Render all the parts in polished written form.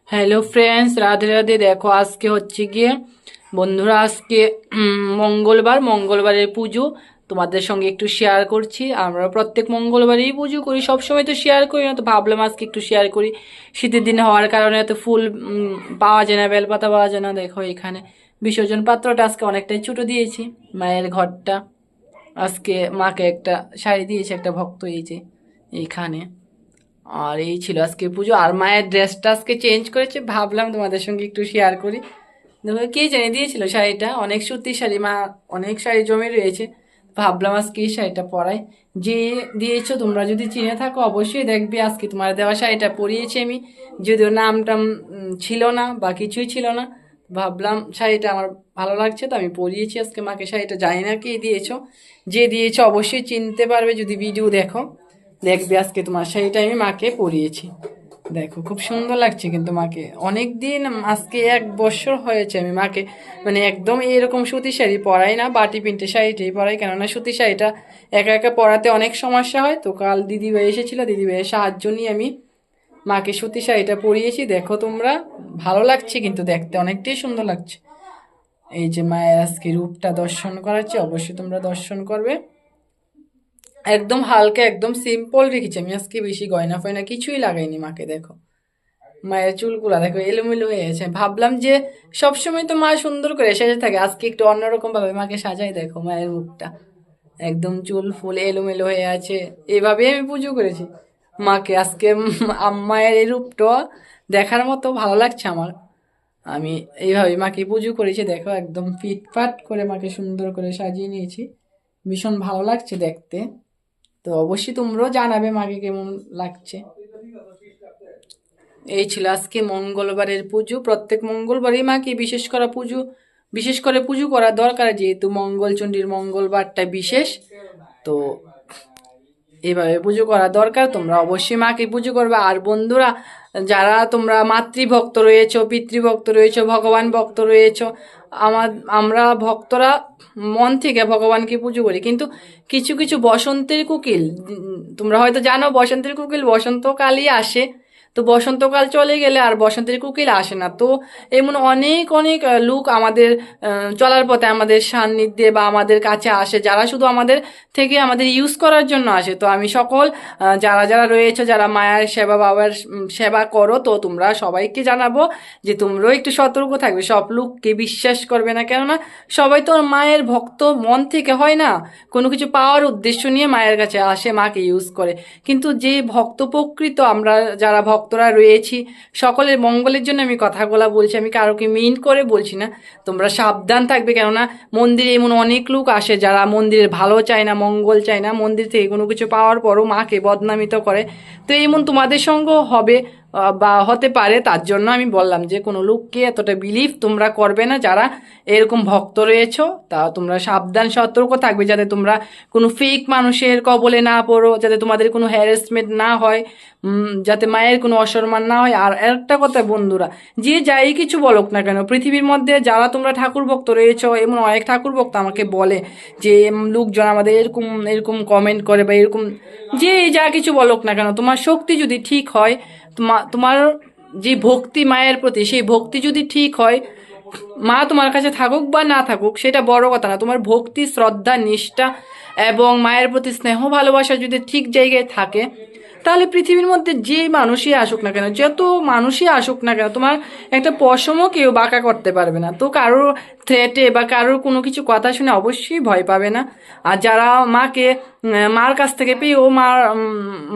Hello friends, Radhe Radhe. দেখো আজকে হচ্ছে গিয়ে বন্ধুরা, আজকে মঙ্গলবারের পুজো তোমাদের সঙ্গে একটু শেয়ার করছি। আমরা প্রত্যেক মঙ্গলবারেই পুজো করি, সবসময় তো শেয়ার করি না, তো ভাবলাম আজকে একটু শেয়ার করি। শীতের দিনে হওয়ার কারণে এত ফুল পাওয়া যায় না, বেলপাতা পাওয়া যায় না। দেখো এখানে বিসর্জন পাত্রটা আজকে অনেকটাই ছোটো দিয়েছি। মায়ের ঘরটা আজকে মাকে একটা শাড়ি দিয়েছে একটা ভক্ত, এই যে এইখানে। আর এই ছিল আজকে পুজো। আর মায়ের ড্রেসটা আজকে চেঞ্জ করেছে, ভাবলাম তোমাদের সঙ্গে একটু শেয়ার করি। দেখো কে জানিয়ে দিয়েছিল শাড়িটা, অনেক সুতির শাড়ি, মা অনেক শাড়ি জমে রয়েছে, ভাবলাম আজকে এই শাড়িটা পরাই। যে দিয়েছো তোমরা যদি চিনে থাকো অবশ্যই দেখবে, আজকে তোমার দেওয়া শাড়িটা পরিয়েছি আমি, যদিও নামটাম ছিল না বা কিছুই ছিল না। ভাবলাম শাড়িটা আমার ভালো লাগছে তো আমি পরিয়েছি আজকে মাকে শাড়িটা। জানি না কে দিয়েছো, যে দিয়েছো অবশ্যই চিনতে পারবে যদি ভিডিও দেখো, দেখবে আজকে তোমার শাড়িটা আমি মাকে পরিয়েছি। দেখো খুব সুন্দর লাগছে কিন্তু মাকে, অনেক দিন আজকে 1 বছর হয়েছে আমি মাকে মানে একদম এরকম সুতির শাড়ি পরাই না, বাটি প্রিন্টের শাড়িটাই পরাই। কেননা সুতির শাড়িটা একা একা পরাতে অনেক সমস্যা হয়। তো কাল দিদিভাই এসেছিলো, দিদিভাইয়ের সাহায্য নিয়ে আমি মাকে সুতির শাড়িটা পরিয়েছি। দেখো তোমরা, ভালো লাগছে কিন্তু দেখতে অনেকটাই সুন্দর লাগছে। এই যে মায়ের আজকে রূপটা দর্শন করাচ্ছে, অবশ্যই তোমরা দর্শন করবে। একদম হালকা একদম সিম্পল রেখেছি আমি আজকে, বেশি গয়না ফয়না কিছুই লাগাইনি মাকে। দেখো মায়ের চুলগুলা দেখো এলোমেলো হয়ে গেছে। ভাবলাম যে সবসময় তো মা সুন্দর করে সেজে থাকে, আজকে একটু অন্যরকম ভাবে মাকে সাজাই। দেখো মায়ের মুখটা একদম চুল ফুলে এলোমেলো হয়ে আছে, এভাবে আমি পুজো করেছি মাকে আজকে। মায়ের এই রূপটা দেখার মতো ভালো লাগছে আমার। আমি এইভাবে মাকে পুজো করেছি। দেখো একদম ফিটফাট করে মাকে সুন্দর করে সাজিয়ে নিয়েছি, ভীষণ ভালো লাগছে দেখতে। তো অবশ্যই তোমরাও জানাবে মাকে কেমন লাগছে। এই ছিল আজকে মঙ্গলবারের পুজো। প্রত্যেক মঙ্গলবারই মাকে বিশেষ করে পুজো করা দরকার, যেহেতু মঙ্গলচণ্ডীর মঙ্গলবারটা বিশেষ। তো এভাবে পুজো করা দরকার, তোমরা অবশ্যই মাকে পুজো করবে। আর বন্ধুরা, যারা তোমরা মাতৃভক্ত রয়েছো, পিতৃভক্ত রয়েছো, ভগবান ভক্ত রয়েছো, আমার আমরা ভক্তরা মন থেকে ভগবানকে পুজো করি। কিন্তু কিছু কিছু বসন্তের কোকিল, তোমরা হয়তো জানো বসন্তের কোকিল বসন্তকালই আসে, তো বসন্তকাল চলে গেলে আর বসন্তের কোকিল আসে না। তো এমন অনেক অনেক লোক আমাদের চলার পথে আমাদের সান্নিধ্যে বা আমাদের কাছে আসে, যারা শুধু আমাদের থেকে আমাদের ইউজ করার জন্য আসে। তো আমি সকল যারা যারা রয়েছে, যারা মায়ের সেবা বাবার সেবা করো, তো তোমরা সবাইকে জানাবো যে তোমরাও একটু সতর্ক থাকবে, সব লোককে বিশ্বাস করবে না। কেননা সবাই তো মায়ের ভক্ত মন থেকে হয় না, কোনো কিছু পাওয়ার উদ্দেশ্য নিয়ে মায়ের কাছে আসে, মাকে ইউজ করে। কিন্তু যে ভক্ত প্রকৃত আমরা যারা ভক্তরা রয়েছি, সকলের মঙ্গলের জন্য আমি কথাগুলা বলছি, আমি কারোকে মিন করে বলছি না। তোমরা সাবধান থাকবে, কেননা মন্দিরে এমন অনেক লোক আসে যারা মন্দিরের ভালো চায় না, মঙ্গল চায় না, মন্দির থেকে কোনো কিছু পাওয়ার পরও মাকে বদনামিত করে। তো এমন তোমাদের সঙ্গেও হবে বা হতে পারে। তার জন্য আমি বললাম যে কোনো লোককে এতটা বিলিভ তোমরা করবে না, যারা এরকম ভক্ত রয়েছো। তা তোমরা সাবধান সতর্ক থাকবে, যাতে তোমরা কোনো ফেক মানুষের কবলে না পড়ো, যাতে তোমাদের কোনো হ্যারাসমেন্ট না হয়, যাতে মায়ের কোনো অসম্মান না হয়। আর একটা কথা বন্ধুরা, যে যাই কিছু বলুক না কেন, পৃথিবীর মধ্যে যারা তোমরা ঠাকুর ভক্ত রয়েছো, এমন অনেক ঠাকুর ভক্ত আমাকে বলে যে লোকজন আমাদের এরকম এরকম কমেন্ট করে বা এরকম, যে যা কিছু বলুক না কেন, তোমার শক্তি যদি ঠিক হয়, তোমার যে ভক্তি মায়ের প্রতি, সেই ভক্তি যদি ঠিক হয়, মা তোমার কাছে থাকুক বা না থাকুক সেটা বড় কথা না, তোমার ভক্তি শ্রদ্ধা নিষ্ঠা এবং মায়ের প্রতি স্নেহ ভালোবাসা যদি ঠিক জায়গায় থাকে, তাহলে পৃথিবীর মধ্যে যে মানুষই আসুক না কেন, যত মানুষই আসুক না কেন, তোমার একটা পশমও কেউ বাঁকা করতে পারবে না। তো কারোর থ্রেটে বা কারোর কোনো কিছু কথা শুনে অবশ্যই ভয় পাবে না। আর যারা মাকে মার কাছ থেকে পেয়েও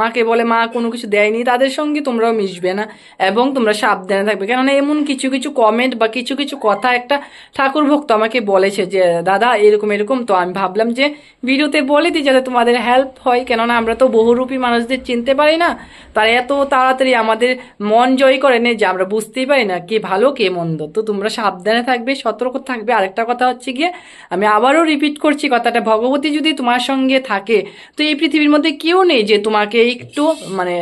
মাকে বলে মা কোনো কিছু দেয়নি, তাদের সঙ্গে তোমরাও মিশবে না এবং তোমরা সাবধানে থাকবে। কেননা এমন কিছু কিছু কমেন্ট বা কিছু কিছু কথা একটা ঠাকুর ভক্ত আমাকে বলেছে যে দাদা এরকম এরকম। তো আমি ভাবলাম যে ভিডিওতে বলে দিই যাতে তোমাদের হেল্প হয়, কেননা আমরা তো বহুরূপী মানুষদের চিনতে পারি না, তারা এত তাড়াতাড়ি আমাদের মন জয় করে নেই যে আমরা বুঝতেই পারি না কে ভালো কে মন্দ। তো তোমরা সাবধানে থাকবে, সতর্ক থাকবে। আরেকটা কথা হচ্ছে গিয়ে, আমি আবারও রিপিট করছি কথাটা, ভগবতী যদি তোমার সঙ্গে থাকে, তো এই পৃথিবীর মধ্যে কেউ নেই যে তোমাকে একটু মানে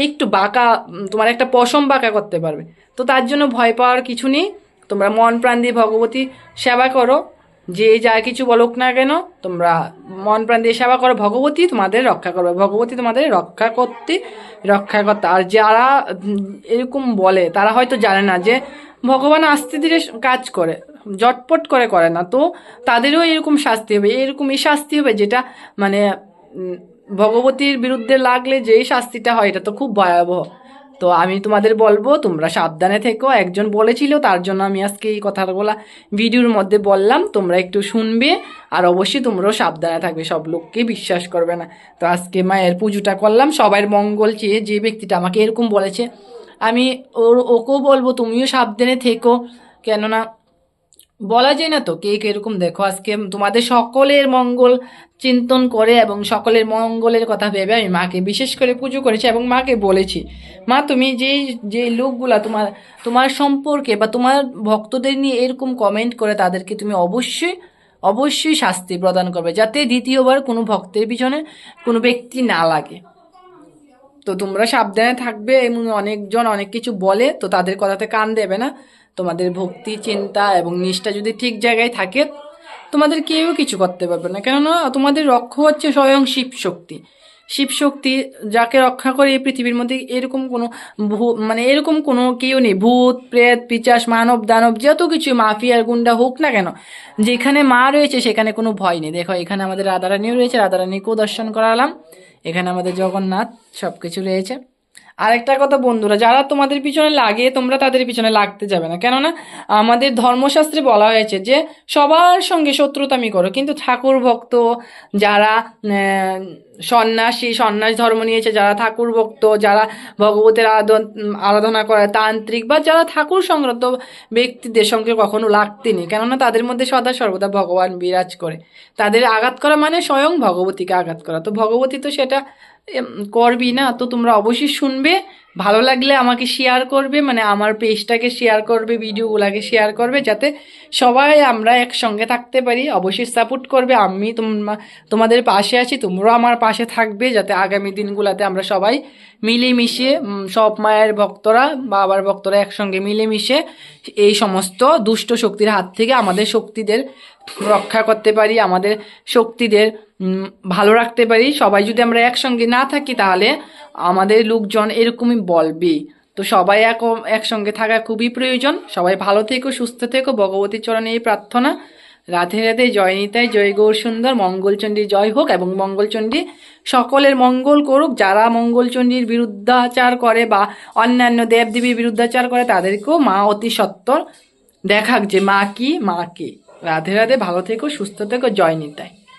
একটু বাঁকা, তোমার একটা পশম বাঁকা করতে পারবে। তো তার জন্য ভয় পাওয়ার কিছু নেই, তোমরা মন প্রাণ দিয়ে ভগবতী সেবা করো, যে যা কিছু বলুক না কেন তোমরা মন প্রাণ দিয়ে সেবা করো, ভগবতী তোমাদের রক্ষা করবে, ভগবতী তোমাদের রক্ষা করতে। আর যারা এরকম বলে তারা হয়তো জানে না যে ভগবান আস্তে ধীরে কাজ করে, জটপট করে না, তো তাদেরও এরকম শাস্তি হবে, এরকমই শাস্তি হবে যেটা মানে ভগবতীর বিরুদ্ধে লাগলে যেই শাস্তিটা হয় এটা তো খুব ভয়াবহ। তো আমি তোমাদের বলবো তোমরা সাবধানে থেকো, একজন বলেছিল তার জন্য আমি আজকে এই কথাগুলো ভিডিওর মধ্যে বললাম, তোমরা একটু শুনবে আর অবশ্যই তোমরাও সাবধানে থাকবে, সব লোককে বিশ্বাস করবে না। তো আজকে মায়ের পুজোটা করলাম সবার মঙ্গল চেয়ে, যে ব্যক্তিটা আমাকে এরকম বলেছে আমি ওকেও বলবো তুমিও সাবধানে থেকো, কেননা বলা যায় না তো কে এরকম। দেখো আজকে তোমাদের সকলের মঙ্গল চিন্তন করে এবং সকলের মঙ্গলের কথা ভেবে আমি মাকে বিশেষ করে পুজো করেছি এবং মাকে বলেছি, মা তুমি যে লোকগুলা তোমার সম্পর্কে বা তোমার ভক্তদের নিয়ে এরকম কমেন্ট করে তাদেরকে তুমি অবশ্যই শাস্তি প্রদান করবে, যাতে দ্বিতীয়বার কোনো ভক্তের পিছনে কোনো ব্যক্তি না লাগে। তো তোমরা সাবধানে থাকবে, এবং অনেকজন অনেক কিছু বলে তো তাদের কথাতে কান দেবে না। তোমাদের ভক্তি চিন্তা এবং নিষ্ঠা যদি ঠিক জায়গায় থাকে তোমাদের কেউ কিছু করতে পারবে না, কেননা তোমাদের রক্ষা হচ্ছে স্বয়ং শিবশক্তি যাকে রক্ষা করে এই পৃথিবীর মধ্যে এরকম কোনো মানে এরকম কোনো কেউ নেই, ভূত প্রেত পিচাস মানব দানব যত কিছু মাফিয়ার গুন্ডা হোক না কেন, যেখানে মা রয়েছে সেখানে কোনো ভয় নেই। দেখো এখানে আমাদের রাধারানীও রয়েছে, রাধারানীকেও দর্শন করালাম, এখানে আমাদের জগন্নাথ সব কিছু রয়েছে। আরেকটা কথা বন্ধুরা, যারা তোমাদের পিছনে লাগে তোমরা তাদের পিছনে লাগতে যাবে না, কেননা আমাদের ধর্মশাস্ত্রে বলা হয়েছে যে সবার সঙ্গে শত্রুতামি করো, কিন্তু ঠাকুর ভক্ত যারা সন্ন্যাস ধর্ম নিয়েছে, যারা ঠাকুর ভক্ত, যারা ভগবতের আরাধনা করে তান্ত্রিক বা যারা ঠাকুর সংক্রান্ত ব্যক্তিদের সঙ্গে কখনো লাগতে নেই, কেননা তাদের মধ্যে সদা সর্বদা ভগবান বিরাজ করে। তাদের আঘাত করা মানে স্বয়ং ভগবতীকে আঘাত করা, তো ভগবতী তো সেটা করবি না। তো তোমরা অবশ্যই শুনবে, ভালো লাগলে আমাকে শেয়ার করবে, মানে আমার পেজটাকে শেয়ার করবে, ভিডিওগুলোকে শেয়ার করবে, যাতে সবাই আমরা একসঙ্গে থাকতে পারি। অবশ্যই সাপোর্ট করবে, আমি তোমাদের পাশে আছি, তোমরাও আমার পাশে থাকবে, যাতে আগামী দিনগুলোতে আমরা সবাই মিলেমিশে সব মায়ের ভক্তরা বাবার ভক্তরা একসঙ্গে মিলেমিশে এই সমস্ত দুষ্ট শক্তির হাত থেকে আমাদের শক্তিদের রক্ষা করতে পারি, আমাদের শক্তিদের ভালো রাখতে পারি। সবাই যদি আমরা একসঙ্গে না থাকি তাহলে আমাদের লোকজন এরকমই বলবে। তো সবাই একসঙ্গে থাকা খুবই প্রয়োজন। সবাই ভালো থেকো, সুস্থ থেকো, ভগবতীর চরণে এই প্রার্থনা। রাধে রাধে, জয় নিতাই, জয় গৌর সুন্দর, মঙ্গলচণ্ডী জয় হোক এবং মঙ্গলচণ্ডী সকলের মঙ্গল করুক। যারা মঙ্গলচণ্ডীর বিরুদ্ধাচার করে বা অন্যান্য দেবদেবীর বিরুদ্ধাচার করে তাদেরকেও মা অতি সত্বর দেখাক যে মা কি। রাধে রাধে, ভালো থেকো, সুস্থ থেকো, জয় নিতাই।